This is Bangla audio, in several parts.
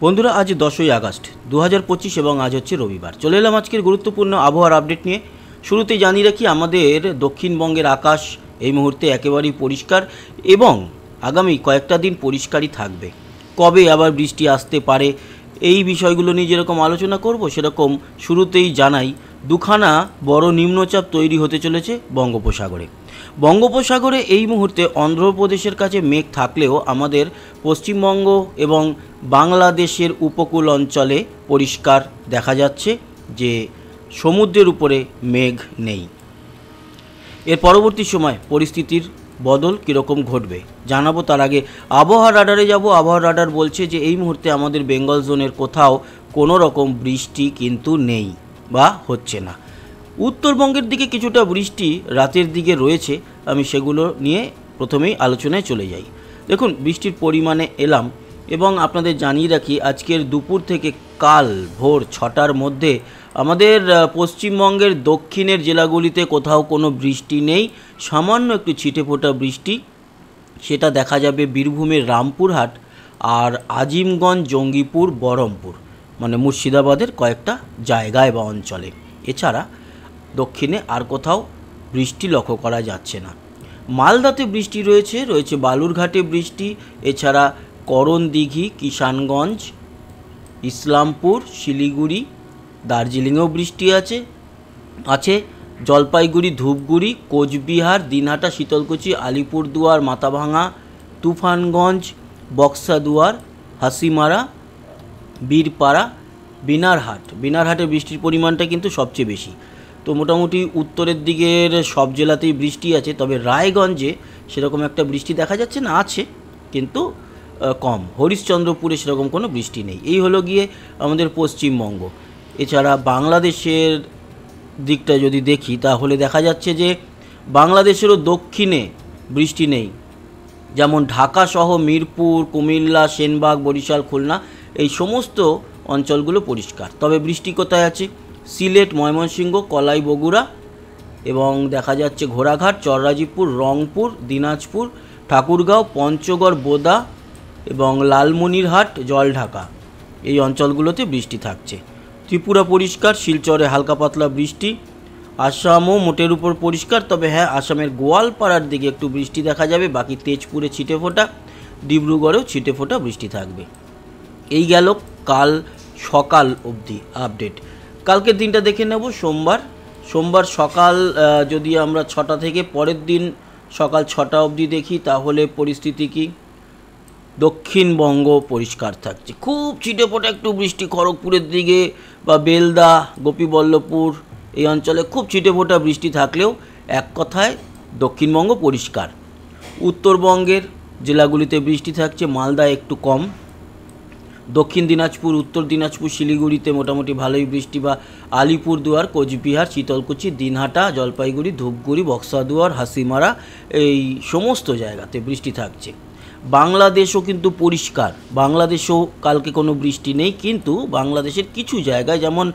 বন্ধুরা, আজ 10ই আগস্ট 2025 এবং আজ হচ্ছে রবিবার। চলে এলাম আজকের গুরুত্বপূর্ণ আবহাওয়ার আপডেট নিয়ে। শুরুতেই জানিয়ে রাখি, আমাদের দক্ষিণবঙ্গের আকাশ এই মুহূর্তে একেবারেই পরিষ্কার এবং আগামী কয়েকটা দিন পরিষ্কারই থাকবে। কবে আবার বৃষ্টি আসতে পারে এই বিষয়গুলো নিয়ে যেরকম আলোচনা করব, সেরকম শুরুতেই জানাই দুখানা বড় নিম্নচাপ তৈরি হতে চলেছে বঙ্গোপসাগরে। বঙ্গোপসাগরে এই মুহূর্তে অন্ধ্রপ্রদেশের কাছে মেঘ থাকলেও আমাদের পশ্চিমবঙ্গ এবং বাংলাদেশের উপকূল অঞ্চলে পরিষ্কার দেখা যাচ্ছে যে সমুদ্রের উপরে মেঘ নেই। এর পরবর্তী সময় পরিস্থিতির বদল কীরকম ঘটবে জানাবো। তার আগে আবহাওয়া রাডারে যাব। আবহাওয়া রাডার বলছে যে এই মুহূর্তে আমাদের বেঙ্গল জোনের কোথাও কোনো রকম বৃষ্টি কিন্তু নেই বা হচ্ছে না। উত্তরবঙ্গের দিকে কিছুটা বৃষ্টি রাতের দিকে রয়েছে, আমি সেগুলো নিয়ে প্রথমেই আলোচনায় চলে যাই। দেখুন, বৃষ্টির পরিমাণে এলাম এবং আপনাদের জানিয়ে রাখি, আজকের দুপুর থেকে কাল ভোর 6টার মধ্যে আমাদের পশ্চিমবঙ্গের দক্ষিণের জেলাগুলিতে কোথাও কোনো বৃষ্টি নেই। সামান্য একটু ছিটেফোঁটা বৃষ্টি, সেটা দেখা যাবে বীরভূমের রামপুরহাট আর আজিমগঞ্জ, জঙ্গিপুর, বহরমপুর মানে মুর্শিদাবাদের কয়েকটা জায়গায় বা অঞ্চলে। এছাড়া দক্ষিণে আর কোথাও বৃষ্টি লক্ষ্য করা যাচ্ছে না। মালদাতে বৃষ্টি রয়েছে বালুরঘাটে বৃষ্টি, এছাড়া করণদিঘি, কিষানগঞ্জ, ইসলামপুর, শিলিগুড়ি, দার্জিলিংয়েও বৃষ্টি আছে জলপাইগুড়ি, ধূপগুড়ি, কোচবিহার, দিনহাটা, শীতলকুচি, আলিপুরদুয়ার, মাথাভাঙা, তুফানগঞ্জ, বক্সাদুয়ার, হাসিমারা, বীরপাড়া, বিনারহাটে বৃষ্টির পরিমাণটা কিন্তু সবচেয়ে বেশি। তো মোটামুটি উত্তরের দিকের সব জেলাতেই বৃষ্টি আছে, তবে রায়গঞ্জে সেরকম একটা বৃষ্টি দেখা যাচ্ছে না, আছে কিন্তু কম। হরিশ্চন্দ্রপুরে সেরকম কোনো বৃষ্টি নেই। এই হলো গিয়ে আমাদের পশ্চিমবঙ্গ। এছাড়া বাংলাদেশের দিকটা যদি দেখি, তাহলে দেখা যাচ্ছে যে বাংলাদেশেরও দক্ষিণে বৃষ্টি নেই। যেমন ঢাকা সহ মিরপুর, কুমিল্লা, সেনবাগ, বরিশাল, খুলনা এই সমস্ত অঞ্চলগুলো পরিষ্কার। তবে বৃষ্টি কোথায় আছে? সিলেট, ময়মনসিংহ, কলাই, বগুড়া এবং দেখা যাচ্ছে ঘোড়াঘাট, চররাজীপুর, রংপুর, দিনাজপুর, ঠাকুরগাঁও, পঞ্চগড়, বোদা এবং লালমনিরহাট, জলঢাকা এই অঞ্চলগুলোতে বৃষ্টি থাকছে। ত্রিপুরা পরিষ্কার, শিলচরে হালকা পাতলা বৃষ্টি। আসামও মোটের উপর পরিষ্কার, তবে হ্যাঁ, আসামের গোয়ালপাড়ার দিকে একটু বৃষ্টি দেখা যাবে। বাকি তেজপুরে ছিটেফোঁটা, ডিব্রুগড়েও ছিটেফোঁটা বৃষ্টি থাকবে। এই গেল কাল সকাল অবধি আপডেট। কালকের দিনটা দেখে নেব। সোমবার সকাল যদি আমরা 6টা থেকে পরের দিন সকাল 6টা অবধি দেখি, তাহলে পরিস্থিতি কি? দক্ষিণবঙ্গ পরিষ্কার থাকছে, খুব ছিটেফোঁটা একটু বৃষ্টি খড়গপুরের দিকে বা বেলদা, গোপীবল্লভপুর এই অঞ্চলে খুব ছিটেফোঁটা বৃষ্টি থাকলেও এক কথায় দক্ষিণবঙ্গ পরিষ্কার। উত্তরবঙ্গের জেলাগুলিতে বৃষ্টি থাকছে, মালদায় একটু কম। দক্ষিণ দিনাজপুর, উত্তর দিনাজপুর, শিলিগুড়িতে মোটামুটি ভালোই বৃষ্টি, বা আলিপুরদুয়ার, কোচবিহার, শীতলকুচি, দিনহাটা, জলপাইগুড়ি, ধূপগুড়ি, বক্সাদুয়ার, হাসিমারা এই সমস্ত জায়গাতে বৃষ্টি থাকছে। বাংলাদেশও কিন্তু পরিষ্কার, বাংলাদেশেও কালকে কোনো বৃষ্টি নেই, কিন্তু বাংলাদেশের কিছু জায়গায় যেমন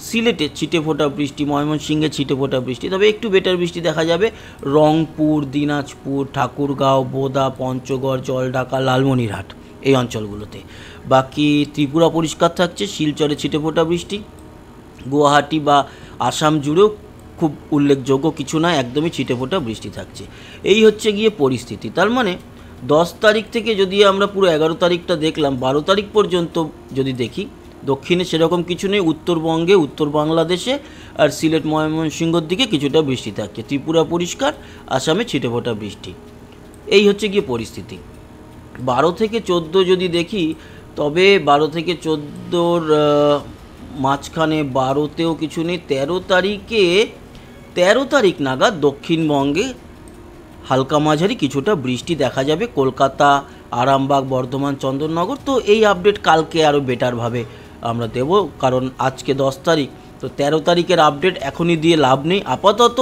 সিলেটে ছিটেফোঁটা বৃষ্টি, ময়মনসিংহে ছিটেফোঁটা বৃষ্টি, তবে একটু বেটার বৃষ্টি দেখা যাবে রংপুর, দিনাজপুর, ঠাকুরগাঁও, বোদা, পঞ্চগড়, জলঢাকা, লালমনিরহাট এই অঞ্চলগুলোতে। বাকি ত্রিপুরা পরিষ্কার থাকছে, শিলচরে ছিটেফোঁটা বৃষ্টি। গুয়াহাটি বা আসাম জুড়েও খুব উল্লেখযোগ্য কিছু না, একদমই ছিটেফোঁটা বৃষ্টি থাকছে। এই হচ্ছে গিয়ে পরিস্থিতি। তার মানে 10 তারিখ থেকে যদি আমরা পুরো 11 তারিখটা দেখলাম, 12 তারিখ পর্যন্ত যদি দেখি, দক্ষিণে সেরকম কিছু নেই। উত্তরবঙ্গে, উত্তর বাংলাদেশে আর সিলেট, ময়মনসিংহর দিকে কিছুটা বৃষ্টি থাকছে। ত্রিপুরা পরিষ্কার, আসামে ছিটেফোঁটা বৃষ্টি। এই হচ্ছে গিয়ে পরিস্থিতি। 12 থেকে 14 যদি দেখি, তবে 12 থেকে 14-র মাঝখানে 12তেও কিছু নেই। 13 তারিখ নাগাদ দক্ষিণবঙ্গে হালকা মাঝারি কিছুটা বৃষ্টি দেখা যাবে, কলকাতা, আরামবাগ, বর্ধমান, চন্দননগর। তো এই আপডেট কালকে আরও বেটারভাবে আমরা দেব, কারণ আজকে 10 তারিখ, তো 13 তারিখের আপডেট এখনই দিয়ে লাভ নেই। আপাতত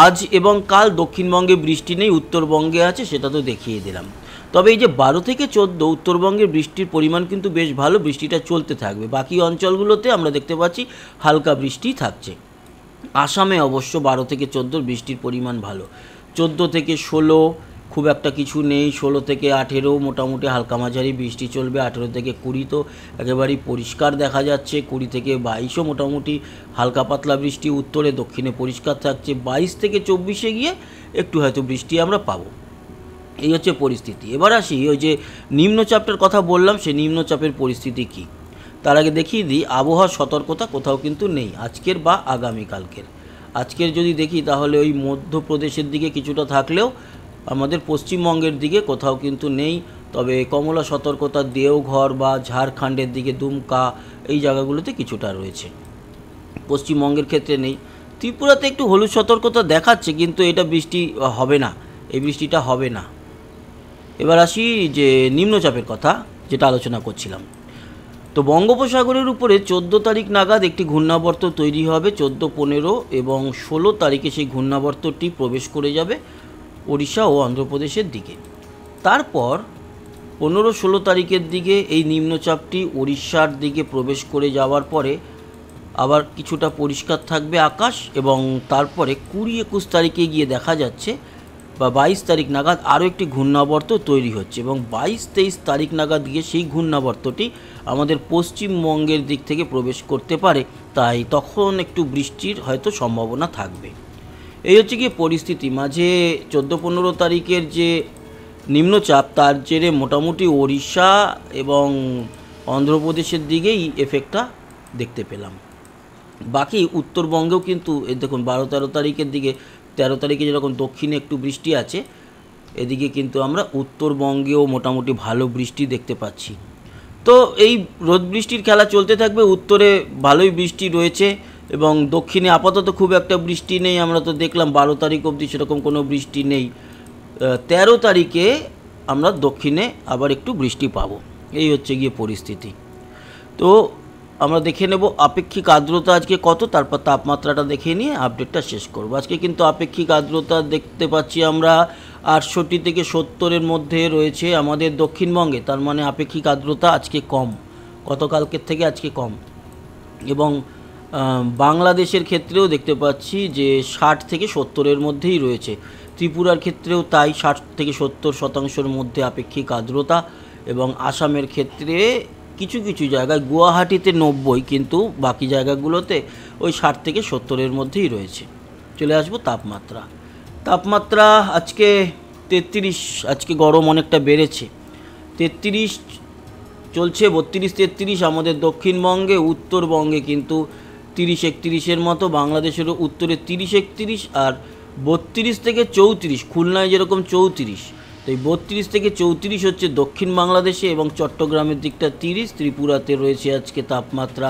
আজ এবং কাল দক্ষিণবঙ্গে বৃষ্টি নেই, উত্তরবঙ্গে আছে, সেটা তো দেখিয়ে দিলাম। তবে এই যে 12 থেকে 14 উত্তরবঙ্গের বৃষ্টির পরিমাণ কিন্তু বেশ ভালো, বৃষ্টিটা চলতে থাকবে। বাকি অঞ্চলগুলোতে আমরা দেখতে পাচ্ছি হালকা বৃষ্টি থাকছে। আসামে অবশ্য 12 থেকে 14 বৃষ্টির পরিমাণ ভালো। 14 থেকে 16 খুব একটা কিছু নেই। 16 থেকে 18 মোটামুটি হালকা মাঝারি বৃষ্টি চলবে। 18 থেকে 20 তো একেবারেই পরিষ্কার দেখা যাচ্ছে। 20 থেকে 22ও মোটামুটি হালকা পাতলা বৃষ্টি, উত্তরে দক্ষিণে পরিষ্কার থাকছে। 22 থেকে 24-এ গিয়ে একটু হয়তো বৃষ্টি আমরা পাবো। এই হচ্ছে পরিস্থিতি। এবার আসি ওই যে নিম্নচাপটার কথা বললাম, সেই নিম্নচাপের পরিস্থিতি কী তার আগে দেখিয়ে দিই আবহাওয়ার সতর্কতা কোথাও কিন্তু নেই আজকের বা আগামীকালকের। আজকের যদি দেখি তাহলে ওই মধ্যপ্রদেশের দিকে কিছুটা থাকলেও আমাদের পশ্চিমবঙ্গের দিকে কোথাও কিন্তু নেই। তবে কমলা সতর্কতা দেওঘর বা ঝাড়খণ্ডের দিকে দুমকা এই জায়গাগুলোতে কিছুটা রয়েছে, পশ্চিমবঙ্গের ক্ষেত্রে নেই। ত্রিপুরাতে একটু হলুদ সতর্কতা দেখাচ্ছে, কিন্তু এটা বৃষ্টি হবে না, এই বৃষ্টিটা হবে না। এবার আসি যে নিম্নচাপের কথা যেটা আলোচনা করছিলাম। তো বঙ্গোপসাগরের উপরে 14 তারিখ নাগাদ একটি ঘূর্ণাবর্ত তৈরি হবে। 14, 15 এবং 16 তারিখে সেই ঘূর্ণাবর্তটি প্রবেশ করে যাবে ওড়িশা ও অন্ধ্রপ্রদেশের দিকে। তারপর 15, 16 তারিখের দিকে এই নিম্নচাপটি ওড়িশার দিকে প্রবেশ করে যাওয়ার পরে আবার কিছুটা পরিষ্কার থাকবে আকাশ, এবং তারপরে 20, 21 তারিখে গিয়ে দেখা যাচ্ছে বা 22 তারিখ নাগাদ আরও একটি ঘূর্ণাবর্ত তৈরি হচ্ছে, এবং 22, 23 তারিখ নাগাদ গিয়ে সেই ঘূর্ণাবর্তটি আমাদের পশ্চিমবঙ্গের দিক থেকে প্রবেশ করতে পারে। তাই তখন একটু বৃষ্টির হয়তো সম্ভাবনা থাকবে। এই হচ্ছে গিয়ে পরিস্থিতি। মাঝে 14, 15 তারিখের যে নিম্নচাপ তার জেরে মোটামুটি ওড়িশা এবং অন্ধ্রপ্রদেশের দিকেই এফেক্টটা দেখতে পেলাম। বাকি উত্তরবঙ্গেও কিন্তু দেখুন 12, 13 তারিখের দিকে, 13 তারিখে যেরকম দক্ষিণে একটু বৃষ্টি আছে, এদিকে কিন্তু আমরা উত্তরবঙ্গেও মোটামুটি ভালো বৃষ্টি দেখতে পাচ্ছি। তো এই রোদ বৃষ্টির খেলা চলতে থাকবে। উত্তরে ভালোই বৃষ্টি রয়েছে এবং দক্ষিণে আপাতত খুব একটা বৃষ্টি নেই। আমরা তো দেখলাম 12 তারিখ অবধি সেরকম কোনো বৃষ্টি নেই। 13 তারিখে আমরা দক্ষিণে আবার একটু বৃষ্টি পাবো। এই হচ্ছে গিয়ে পরিস্থিতি। তো আমরা দেখে নেব আপেক্ষিক আর্দ্রতা আজকে কত, তারপর তাপমাত্রাটা দেখে নিয়ে আপডেটটা শেষ করব। আজকে কিন্তু আপেক্ষিক আর্দ্রতা দেখতে পাচ্ছি আমরা 68 থেকে 70-এর মধ্যে রয়েছে আমাদের দক্ষিণবঙ্গে। তার মানে আপেক্ষিক আর্দ্রতা আজকে কম, গতকালকের থেকে আজকে কম। এবং বাংলাদেশের ক্ষেত্রেও দেখতে পাচ্ছি যে 60 থেকে 70-এর মধ্যেই রয়েছে। ত্রিপুরার ক্ষেত্রেও তাই 60 থেকে 70% মধ্যে আপেক্ষিক আর্দ্রতা, এবং আসামের ক্ষেত্রে কিছু কিছু জায়গায়, গুয়াহাটিতে 90, কিন্তু বাকি জায়গাগুলোতে ওই 60 থেকে 70-এর মধ্যেই রয়েছে। চলে আসবো তাপমাত্রা। তাপমাত্রা আজকে 33, আজকে গরম অনেকটা বেড়েছে। 33 চলছে, 32, 33 আমাদের দক্ষিণবঙ্গে। উত্তরবঙ্গে কিন্তু 30, 31-এর মতো। বাংলাদেশেরও উত্তরে 30, 31 আর 32 থেকে 34। খুলনায় যেরকম 34, তো এই 32 থেকে 34 হচ্ছে দক্ষিণ বাংলাদেশে, এবং চট্টগ্রামের দিকটা 30। ত্রিপুরাতে রয়েছে আজকে তাপমাত্রা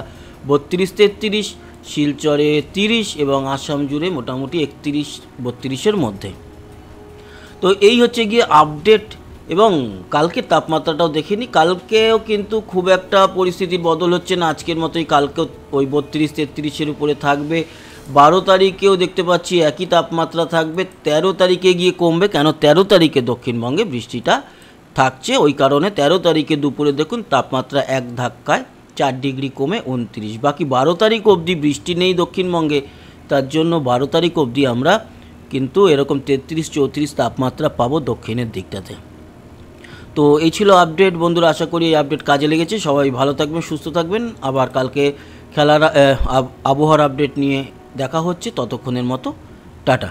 32, 33, শিলচরে 30 এবং আসাম জুড়ে মোটামুটি 31, 32-এর মধ্যে। তো এই হচ্ছে গিয়ে আপডেট। এবং কালকের তাপমাত্রাটাও দেখে নিই। কালকেও কিন্তু খুব একটা পরিস্থিতির বদল হচ্ছে না, আজকের মতোই কালকেও ওই 32, 33-এর উপরে থাকবে। 12 তারিখেও দেখতে পাচ্ছি একই তাপমাত্রা থাকবে। 13 তারিখে গিয়ে কমবে, কেন 13 তারিখে দক্ষিণবঙ্গে বৃষ্টিটা থাকছে, ওই কারণে 13 তারিখে দুপুরে দেখুন তাপমাত্রা এক ধাক্কায় 4 ডিগ্রি কমে 29। বাকি 12 তারিখ অবধি বৃষ্টি নেই দক্ষিণবঙ্গে, তার জন্য 12 তারিখ অবধি আমরা কিন্তু এরকম 33, 34 তাপমাত্রা পাবো দক্ষিণের দিকটাতে। তো এই ছিল আপডেট বন্ধুরা। আশা করি এই আপডেট কাজে লেগেছে। সবাই ভালো থাকবেন, সুস্থ থাকবেন। আবার কালকে খেলার আবহাওয়ার আপডেট নিয়ে দেখা হচ্ছে। ততক্ষণের মতো টাটা।